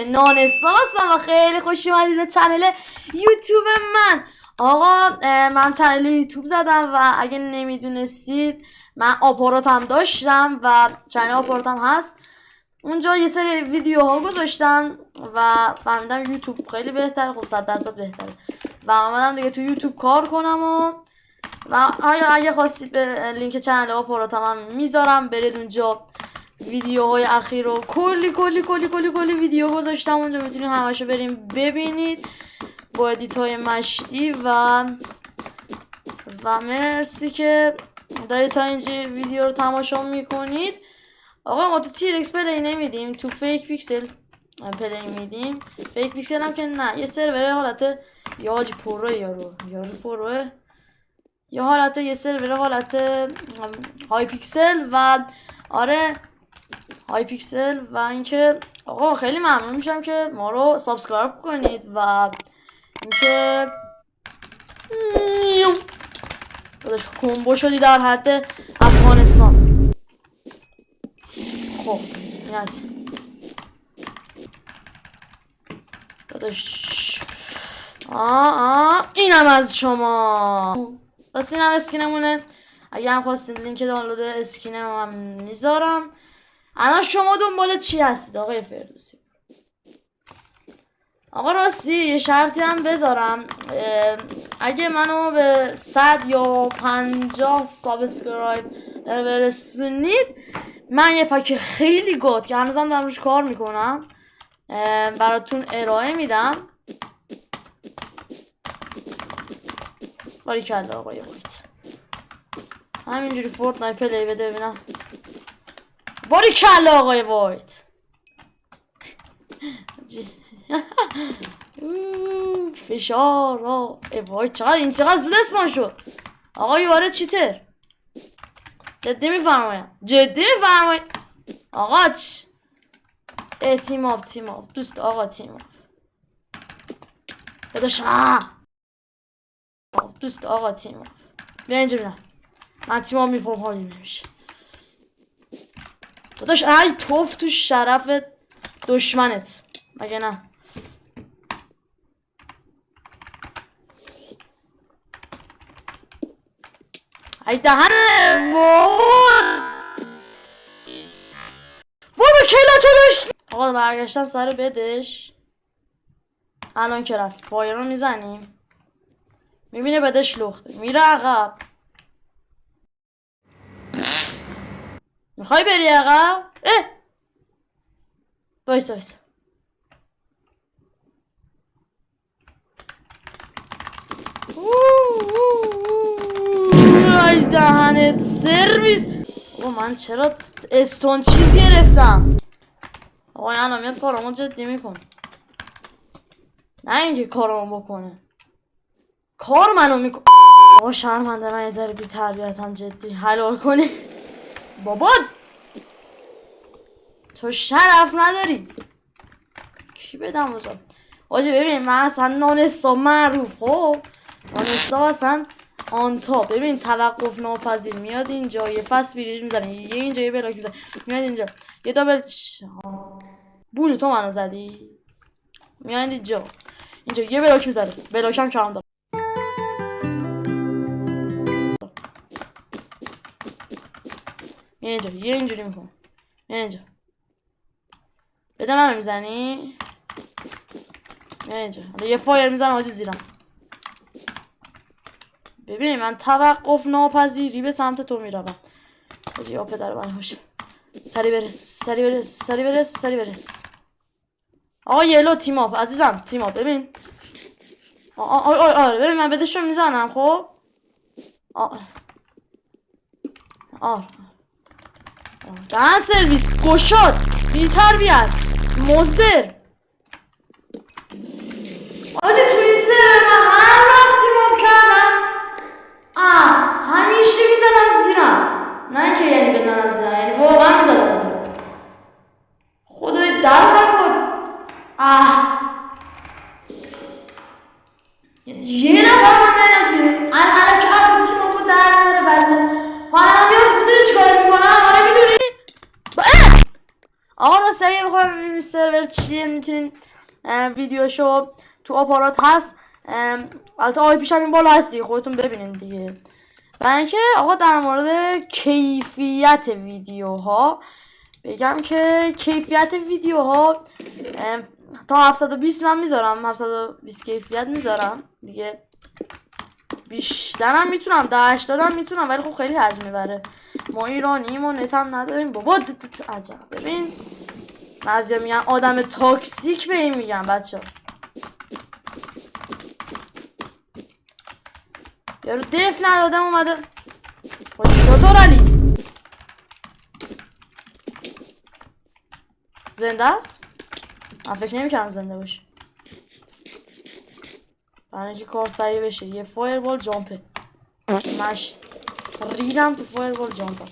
نانستا هستم و خیلی خوش اومدید به چنل یوتیوب من. آقا من چنل یوتیوب زدم و اگه نمیدونستید من آپاراتم داشتم و چنل آپاراتم هست. اونجا یه سری ویدیوها گذاشتم و فهمیدم یوتیوب خیلی بهتره، خب 100% بهتره و آمدم دیگه تو یوتیوب کار کنم و اگه خواستید به لینک چنل آپاراتم هم میذارم، برید اونجا. ویدیوهای اخیر رو کلی ویدیو گذاشتم اونجا، میتونید همشو بریم ببینید با ادیت‌های مشتی و مرسی که دارید تا اینجا ویدیو رو تماشا میکنید. آقا ما تو تیرکس پلی نمیدیم، تو فیک پیکسل پلی میدیم. فیک پیکسل هم که نه، یه سرور حالت یاجی پروه یارو پروه، یا حالت یه سرور حالت های پیکسل و آره های پیکسل. و اینکه آقا خیلی ممنون میشم که ما رو سابسکرایب کنید و اینکه کمبو شدی در حد افغانستان. خب این از داداش اینم از شما. بس اینم اسکینمونه، اگه هم خواستید لینک دانلود اسکینم هم میذارم. الان شما دنبال چی هستید آقای فردوسی؟ آقا راستی یه شرطی هم بذارم، اگه منو به 100 یا 50 سابسکرایب برسونید من یه پک خیلی گود که هنوزم دارم روش کار میکنم براتون ارائه میدم. باریکلا آقای وایت، همینجوری فورتنایت پلی بده ببینم. باریکلا آقای وایت. فشار وای چقدر این چقدر زود اسمان شد آقای وارد چیتر. جدی میفرمایم آقا تیم آپ دوست آقا تیم آپ داداش دوست آقا تیم آپ بیا اینجا ببینم. من تیم آپ میپرم حالی نمیشه داداش. ای توف تو شرف دشمنت مگه نه؟ ای دهنه بابا کلا چلوش. آقا برگشتم سر بدش. الان که رفت فایر رو میزنیم، میبینه بدش لخته میره عقب. میخوای بری عقب؟ وایسا ای دهنت سرویس. آقا من چرا استون چیز گرفتم؟ آقا الان میاد کارمون جدی میکن، نه اینکه کارمون بکنه، کار منو میکن. آقا شرمنده من یه ذره بی تربیتم، جدی حلال کنی بابا. تو شرف نداری کی بدم بزن آجی. ببین من اصلا نانستا معروف، خب نانستا اصلا آنتا. ببین توقف ناپذیر میاد اینجا یه فست بیریج میزنه، یه اینجا یه بلاک میزنه، میاد اینجا یه دابل بودی تو منو زدی، میاد اینجا یه بلاک میزنه، بلاک هم کم داره. اینجا یه اینجوری میکنه، اینجا بده منو میزنی، اینجا یه فایر میزنه آجی زیرم. ببین من توقف ناپذیری به سمت تو میروم آجی. یا پدر من باشه، سری برس. آقا یلو تیم آپ عزیزم، تیم آپ. ببین آره ببین من بدشو میزنم. خب دهن سرویس گشاد بی تربیت مزدر آجی. توی سر من هر وقت تیم آپ کردم همیشه میزنن زیرم، نه اینکه یعنی بزنن زیرم، یعنی واقعا میزنن زیرم. خدای در نکن. یه نفر من ندیم توی الان که هم تیم آپ رو در میاره بعد حالا هم بیاد میدونی چیکار میکنم. آره میدونی آقا خاصی اگه بخوام ببینید سرور چیه میتونین ویدیوشو تو آپارات هست. البته آی پیش هم این بالا هست دیگه، خودتون ببینین دیگه. و اینکه آقا در مورد کیفیت ویدیوها بگم که کیفیت ویدیوها تا 720 من میذارم، 720 کیفیت میذارم دیگه. بیشترم میتونم، 1080 هم میتونم، ولی خب خیلی حجم میبره. ما ایرانیم و نت هم نداریم بابا. عجب. ببین بعضیا میگن آدم تاکسیک به این میگن بچه. یارو دف ندادم اومده. چطور علی زنده است؟ من فکر نمی‌کردم زنده باشه. برای اینکه کار سریع بشه یه فایربال جامپه. مش ریدم تو فایربال جامپه.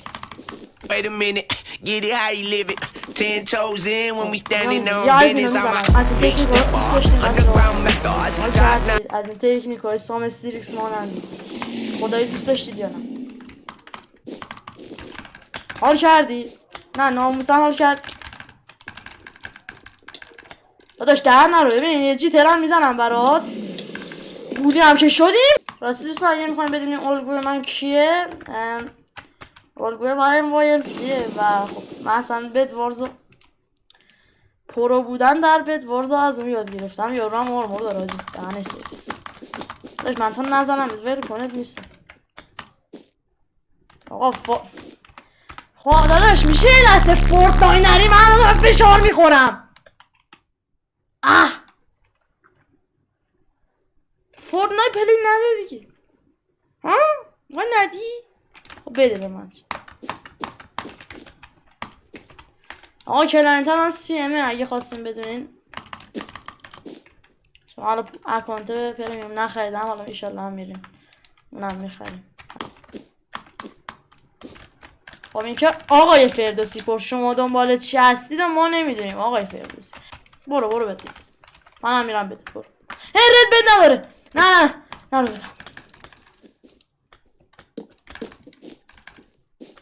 Wait a minute, get it how you live it. 10 toes in when we standing on business. I'm a big step off, underground methods. از این تکنیک‌های سام استریکس مانند خدایی دوست داشتید یا نه؟ حال کردی؟ نه ناموسن حال کرد. داداش در نرو. ببین یه جی ترم میزنم برات. بودی هم که شدیم. راستی دوستان اگه میخوایم بدونیم الگوی من کیه، الگوی من YMCه و خب من اصلا بدوارزو پرو بودن در بدوارزو از اون یاد گرفتم. یارو هم آرمور داره آجی دهنش سرویس. داشت من تا نزنم ول کنه نیستم. آقا خب داداش میشه یه لحظه فورتنایت نری؟ من دارم فشار میخورم. فورتنایت پلی نده دیگه. ها؟ ما ندی؟ خب بده به من. آقا کلاینت من CMه اگه خواستیم بدونین. شما حالا اکانت پرمیوم نخریدم، حالا ایشالله هم میریم اونم میخریم. خب این که آقای فردوسی پر شما دنبال چی هستید و ما نمیدونیم. آقای فردوسی برو بده. منم میرم بده. برو. رد بد نداره. نه نرو بدم.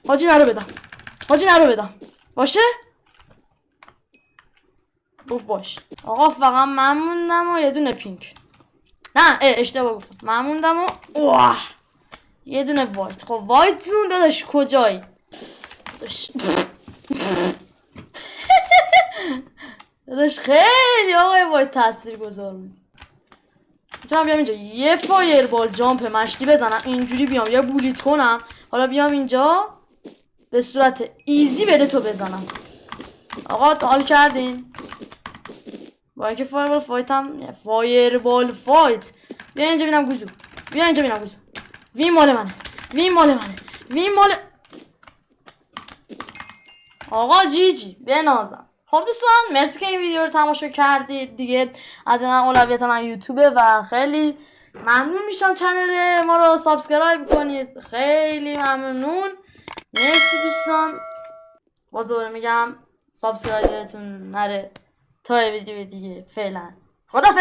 حاجی نرو بدم. باشه؟ گفت باش. آقا فقط من موندم و یه دونه پینک. نه اشتباه گفتم. من موندم و یه دونه وایت. خب وایتون داداش کجایی؟ داداش خیلی آقای وایت تاثیر گذار بود. میتونم بیام اینجا یه فایربال جامپ مشتی بزنم اینجوری بیام یه بولیت کنم، حالا بیام اینجا به صورت ایزی بده تو بزنم. آقا حال کردین؟ با اینکه فایربال فایت هم فایربال فایت. بیا اینجا بینم گوزو. وین مال منه. آقا جیجی بنازم. خب دوستان مرسی که این ویدیو رو تماشا کردید دیگه. از من اولویت من یوتیوبه و خیلی ممنون میشم چنل ما رو سابسکرایب کنید. خیلی ممنون. مرسی دوستان. باز دوباره میگم سابسکرایبتون نره تا ویدیو دیگه. فعلا خدافظ.